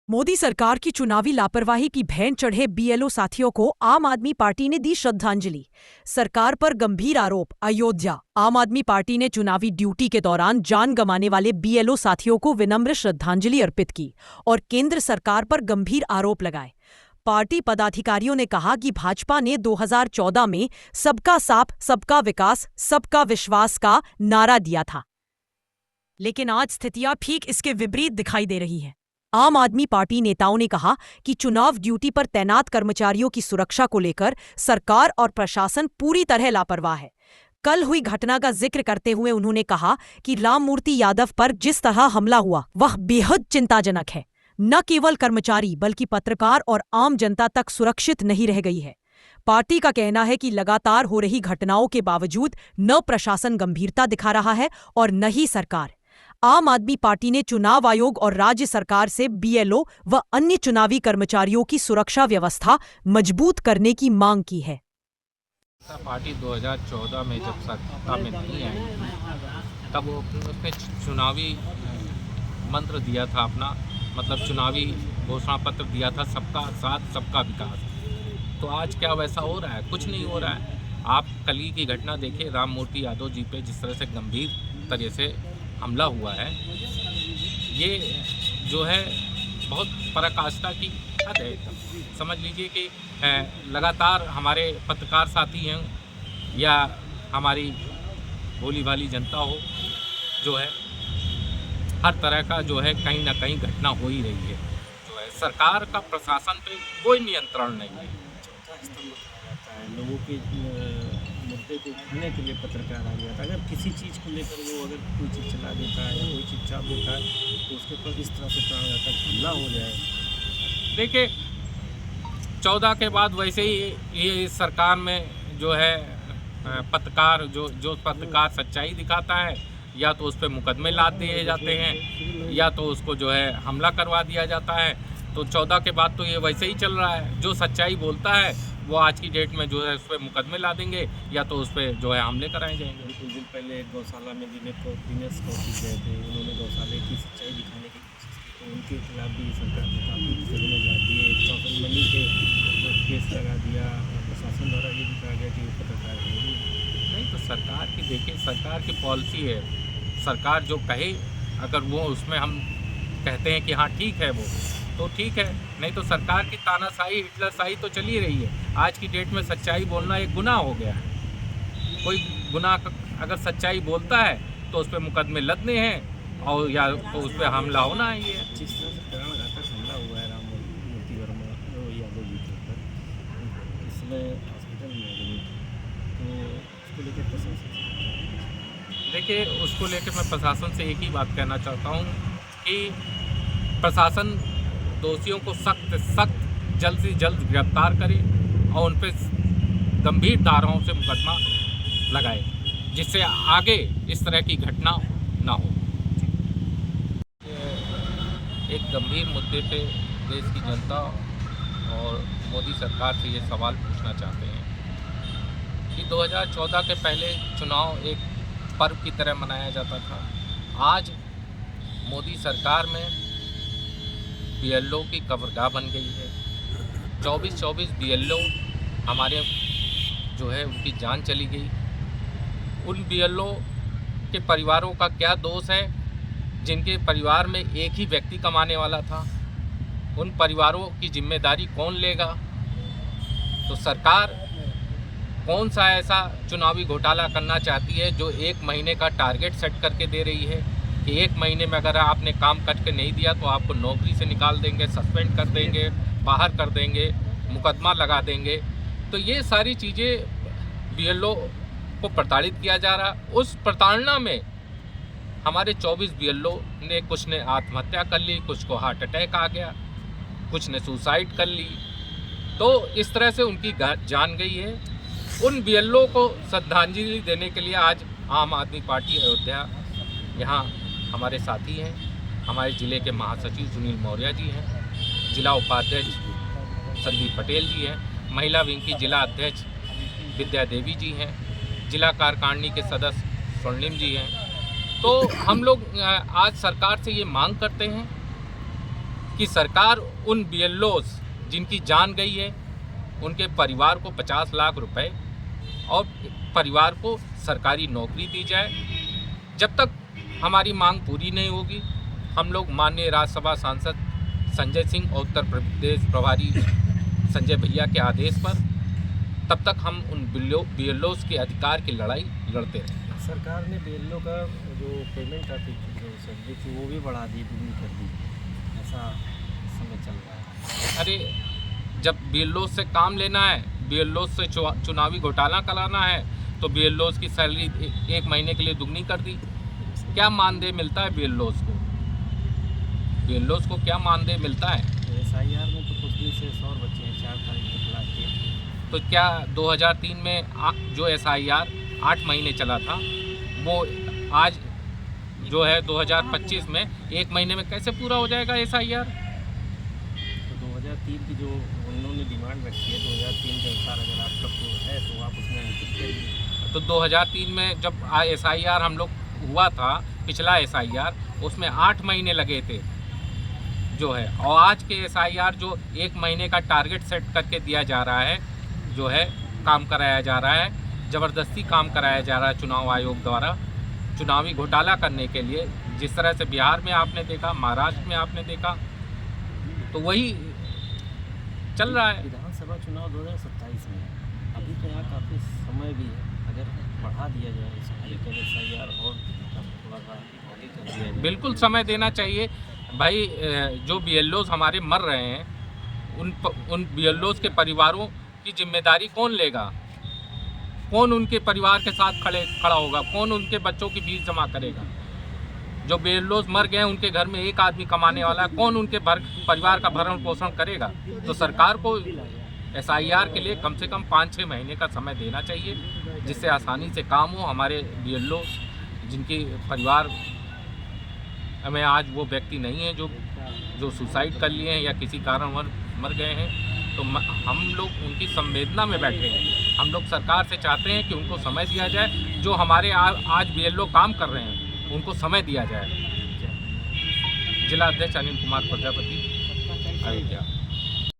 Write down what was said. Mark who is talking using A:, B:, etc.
A: मोदी सरकार की चुनावी लापरवाही की भैन चढ़े बीएलओ साथियों को आम आदमी पार्टी ने दी श्रद्धांजलि। सरकार पर गंभीर आरोप। अयोध्या। आम आदमी पार्टी ने चुनावी ड्यूटी के दौरान जान गंवाने वाले बीएलओ साथियों को विनम्र श्रद्धांजलि अर्पित की और केंद्र सरकार पर गंभीर आरोप लगाए। पार्टी पदाधिकारियों ने कहा कि भाजपा ने 2014 में सबका साथ, सबका विकास, सबका विश्वास का नारा दिया था, लेकिन आज स्थितियां ठीक इसके विपरीत दिखाई दे रही है। आम आदमी पार्टी नेताओं ने कहा कि चुनाव ड्यूटी पर तैनात कर्मचारियों की सुरक्षा को लेकर सरकार और प्रशासन पूरी तरह लापरवाह है। कल हुई घटना का जिक्र करते हुए उन्होंने कहा कि राममूर्ति यादव पर जिस तरह हमला हुआ वह बेहद चिंताजनक है। न केवल कर्मचारी बल्कि पत्रकार और आम जनता तक सुरक्षित नहीं रह गई है। पार्टी का कहना है कि लगातार हो रही घटनाओं के बावजूद न प्रशासन गंभीरता दिखा रहा है और न ही सरकार। आम आदमी पार्टी ने चुनाव आयोग और राज्य सरकार से बीएलओ व अन्य चुनावी कर्मचारियों की सुरक्षा व्यवस्था मजबूत करने की मांग की है।
B: पार्टी 2014 में जब सत्ता में नहीं आई तब उसने चुनावी मंत्र दिया था अपना, मतलब चुनावी घोषणा पत्र दिया था, सबका साथ सबका विकास। तो आज क्या वैसा हो रहा है? कुछ नहीं हो रहा है। आप कल की घटना देखिए, राममूर्ति यादव जी पे जिस तरह से गंभीर तरह से हमला हुआ है, ये जो है बहुत पराकाष्ठा की हद है। समझ लीजिए कि लगातार हमारे पत्रकार साथी हैं या हमारी भोली भाली जनता हो, जो है हर तरह का जो है कहीं ना कहीं घटना हो ही रही है। जो है सरकार का प्रशासन पे कोई नियंत्रण नहीं है।
C: लोगों के मुद्दे को उठाने के लिए पत्रकार आ गया था। अगर किसी चीज़ को लेकर वो अगर कोई चीज़ चला देता है या कोई चीज़ छाप देता है तो उसके ऊपर इस तरह से प्राणघातक हमला हो जाए।
B: देखिए 14 के बाद वैसे ही ये सरकार में जो है पत्रकार जो पत्रकार सच्चाई दिखाता है या तो उस पर मुकदमे लाद दिए जाते हैं या तो उसको जो है हमला करवा दिया जाता है। तो 14 के बाद तो ये वैसे ही चल रहा है। जो सच्चाई बोलता है वो आज की डेट में जो है उस पर मुकदमे ला देंगे या तो उस पर जो है हमले कराए जाएंगे।
C: कुछ दिन पहले गौशाला में दिनेश कौशिक गए थे, उन्होंने गौशाले की सच्चाई दिखाने की कोशिश की, तो उनके खिलाफ भी सरकार ने काफ़ी मुकदमे ला दिए, चौथन मनी के केस लगा दिया। प्रशासन द्वारा ये भी कहा गया कि पत्रकार
B: नहीं, तो सरकार की देखिए, सरकार की पॉलिसी है। सरकार जो कहे, अगर वो उसमें हम कहते हैं कि हाँ ठीक है वो तो ठीक है, नहीं तो सरकार की तानाशाही हिटलरशाही तो चली रही है। आज की डेट में सच्चाई बोलना एक गुनाह हो गया है। कोई गुनाह अगर सच्चाई बोलता है तो उस पर मुकदमे लदने हैं और या तो उस पर हमला होना है। ये
C: जिस तरह से प्राणघातक हमला हुआ है राममूर्ति यादव जी के ऊपर, इसमें हॉस्पिटल में एडमिट, तो उसको लेकर प्रशासन,
B: देखिए उसको लेकर मैं प्रशासन से एक ही बात कहना चाहता हूँ कि प्रशासन दोषियों को सख्त जल्द से जल्द गिरफ्तार करे और उन पर गंभीर धाराओं से मुकदमा लगाए, जिससे आगे इस तरह की घटना ना हो। एक गंभीर मुद्दे पे देश की जनता और मोदी सरकार से ये सवाल पूछना चाहते हैं कि 2014 के पहले चुनाव एक पर्व की तरह मनाया जाता था। आज मोदी सरकार में बीएलओ की कब्रगाह बन गई है। 24 बीएलओ हमारे जो है उनकी जान चली गई। उन बीएलओ के परिवारों का क्या दोष है जिनके परिवार में एक ही व्यक्ति कमाने वाला था? उन परिवारों की जिम्मेदारी कौन लेगा? तो सरकार कौन सा ऐसा चुनावी घोटाला करना चाहती है जो 1 महीने का टारगेट सेट करके दे रही है कि 1 महीने में अगर आपने काम करके नहीं दिया तो आपको नौकरी से निकाल देंगे, सस्पेंड कर देंगे, बाहर कर देंगे, मुकदमा लगा देंगे। तो ये सारी चीज़ें बीएलओ को प्रताड़ित किया जा रहा। उस प्रताड़ना में हमारे 24 बीएलओ ने, कुछ ने आत्महत्या कर ली, कुछ को हार्ट अटैक आ गया, कुछ ने सुसाइड कर ली। तो इस तरह से उनकी जान गई है। उन बीएलओ को श्रद्धांजलि देने के लिए आज आम आदमी पार्टी अयोध्या यहाँ हमारे साथी हैं। हमारे ज़िले के महासचिव सुनील मौर्य जी हैं, जिला उपाध्यक्ष संदीप पटेल जी हैं, महिला विंग की जिला अध्यक्ष विद्या देवी जी हैं, जिला कार्यकारिणी के सदस्य स्वर्णिम जी हैं। तो हम लोग आज सरकार से ये मांग करते हैं कि सरकार उन BLOs जिनकी जान गई है उनके परिवार को 50 लाख रुपए और परिवार को सरकारी नौकरी दी जाए। जब तक हमारी मांग पूरी नहीं होगी, हम लोग माननीय राज्यसभा सांसद संजय सिंह और उत्तर प्रदेश प्रभारी संजय भैया के आदेश पर तब तक हम उन BLOs के अधिकार की लड़ाई लड़ते रहेंगे।
C: सरकार ने BLO का जो पेमेंट आती थी, जो सैलरी थी, वो भी बढ़ा दी, दुगनी कर दी, ऐसा समय चल रहा है।
B: अरे जब BLOs से काम लेना है, BLOs से चुनावी घोटाला कराना है, तो BLOs की सैलरी एक महीने के लिए दुगनी कर दी। क्या मानदेय मिलता है BLOs को? BLOs को क्या मानदेय मिलता है?
C: SIR में तो कुछ दिन से 100 बच्चे हैं, 4 तारीख तक लास्ट डेट।
B: तो क्या 2003 में जो SIR 8 महीने चला था, वो आज जो है 2025 में 1 महीने में कैसे पूरा हो जाएगा SIR?
C: तो 2003 की जो उन्होंने डिमांड रखी है, 2003 के अनुसार अगर आपका है तो आप उसमें अंकित करिए।
B: तो 2003 में जब SIR हम लोग हुआ था, पिछला SIR, उसमें 8 महीने लगे थे जो है, और आज के SIR जो 1 महीने का टारगेट सेट करके दिया जा रहा है, जो है काम कराया जा रहा है, ज़बरदस्ती काम कराया जा रहा है चुनाव आयोग द्वारा चुनावी घोटाला करने के लिए। जिस तरह से बिहार में आपने देखा, महाराष्ट्र में आपने देखा, तो वही चल रहा है।
C: विधानसभा चुनाव 2027 में है, अभी तो यहाँ काफ़ी समय भी है, अगर बढ़ा दिया जाए SIR और थोड़ा सा आगे कर दिया जाए।
B: बिल्कुल समय देना चाहिए भाई। जो BLOs हमारे मर रहे हैं, उन BLOs के परिवारों की जिम्मेदारी कौन लेगा? कौन उनके परिवार के साथ खड़ा होगा? कौन उनके बच्चों की फीस जमा करेगा? जो BLOs मर गए हैं, उनके घर में एक आदमी कमाने वाला है, कौन उनके परिवार का भरण पोषण करेगा? तो सरकार को SIR के लिए कम से कम 5-6 महीने का समय देना चाहिए, जिससे आसानी से काम हो। हमारे BLOs जिनके परिवार में आज वो व्यक्ति नहीं है जो सुसाइड कर लिए हैं या किसी कारण मर गए हैं, तो हम लोग उनकी संवेदना में बैठे हैं। हम लोग सरकार से चाहते हैं कि उनको समय दिया जाए। जो हमारे आज BLO काम कर रहे हैं, उनको समय दिया जाए। जिला अध्यक्ष अनिल कुमार प्रजापति, अयोध्या।